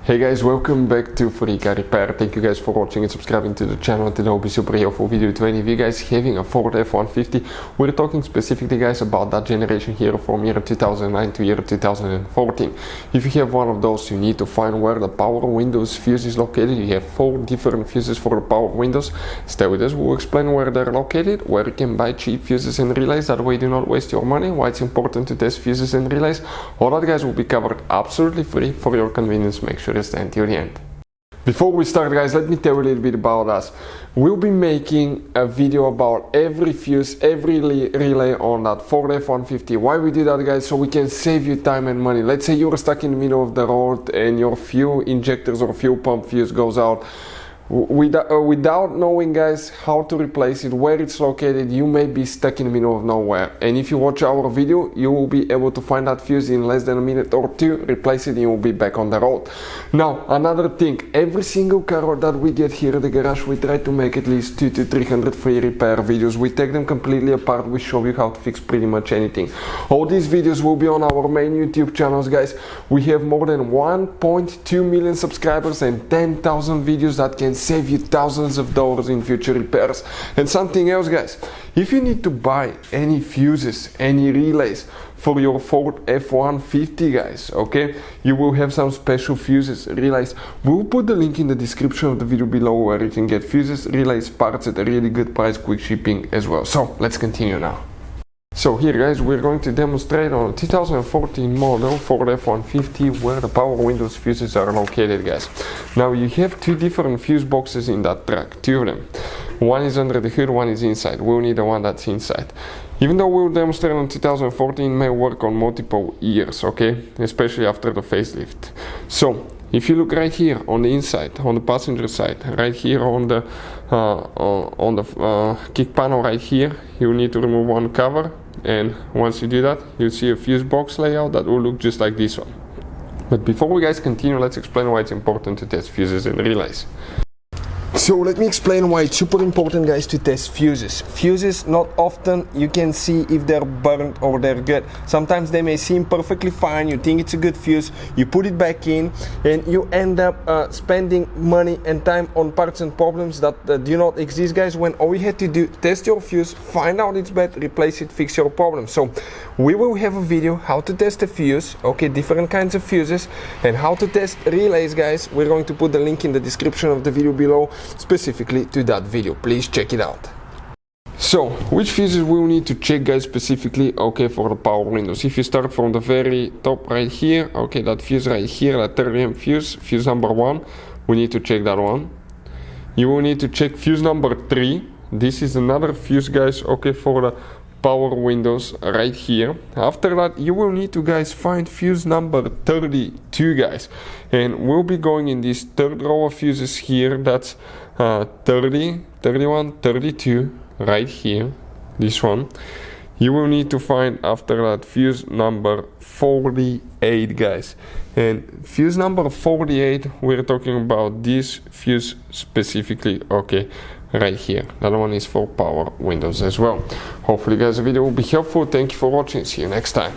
Hey guys, welcome back to Free Car Repair. Thank you guys for watching and subscribing to the channel. Today will be super helpful video to any of you guys having a Ford F-150. We're talking specifically guys about that generation here from year 2009 to year 2014. If you have one of those, you need to find where the power windows fuse is located. You have 4 different fuses for the power windows. Stay with us, we'll explain where they're located, where you can buy cheap fuses and relays, that way you do not waste your money, why it's important to test fuses and relays. All that guys will be covered absolutely free for your convenience. Make sure stand till the end. Before we start guys, let me tell you a little bit about us. We'll be making a video about every fuse, every relay on that Ford F-150. Why we do that guys? So we can save you time and money. Let's say you're stuck in the middle of the road and your fuel injectors or fuel pump fuse goes out. Without knowing guys how to replace it, where it's located, you may be stuck in the middle of nowhere, and if you watch our video you will be able to find that fuse in less than a minute or two, replace it, and you will be back on the road. Now another thing, every single car that we get here at the garage, we try to make at least 200 to 300 free repair videos. We take them completely apart, we show you how to fix pretty much anything. All these videos will be on our main YouTube channels guys. We have more than 1.2 million subscribers and 10,000 videos that can save you thousands of dollars in future repairs. And something else guys, if you need to buy any fuses, any relays for your Ford F-150 guys, okay, you will have some special fuses, relays. We'll put the link in the description of the video below where you can get fuses, relays, parts at a really good price, quick shipping as well. So let's continue now. So here guys, we're going to demonstrate on a 2014 model Ford F-150 where the power windows fuses are located guys. Now you have 2 different fuse boxes in that truck, 2 of them. One is under the hood, one is inside. We'll need the one that's inside. Even though we'll demonstrate on 2014, it may work on multiple years, okay, especially after the facelift. So if you look right here on the inside, on the passenger side, right here on the kick panel right here, you need to remove one cover, and once you do that, you'll see a fuse box layout that will look just like this one. But before we guys continue, let's explain why it's important to test fuses and relays. So let me explain why it's super important guys to test fuses. Fuses, not often you can see if they're burnt or they're good. Sometimes they may seem perfectly fine, you think it's a good fuse, you put it back in and you end up spending money and time on parts and problems that do not exist guys, when all you had to do, test your fuse, find out it's bad, replace it, fix your problem. So we will have a video how to test a fuse, okay, different kinds of fuses, and how to test relays guys. We're going to put the link in the description of the video below specifically to that video. Please check it out. So which fuses we will need to check guys specifically, okay, for the power windows. If you start from the very top right here, okay, that fuse right here, that 30mm fuse number 1, we need to check that one. You will need to check fuse number 3. This is another fuse guys, okay, for the power windows right here. After that you will need to guys find fuse number 32 guys, and we'll be going in this 3rd row of fuses here. That's 30, 31, 32 right here, this one. You will need to find after that fuse number 48 guys, and fuse number 48, we're talking about this fuse specifically, okay, right here. That one is for power windows as well. Hopefully guys the video will be helpful. Thank you for watching, see you next time.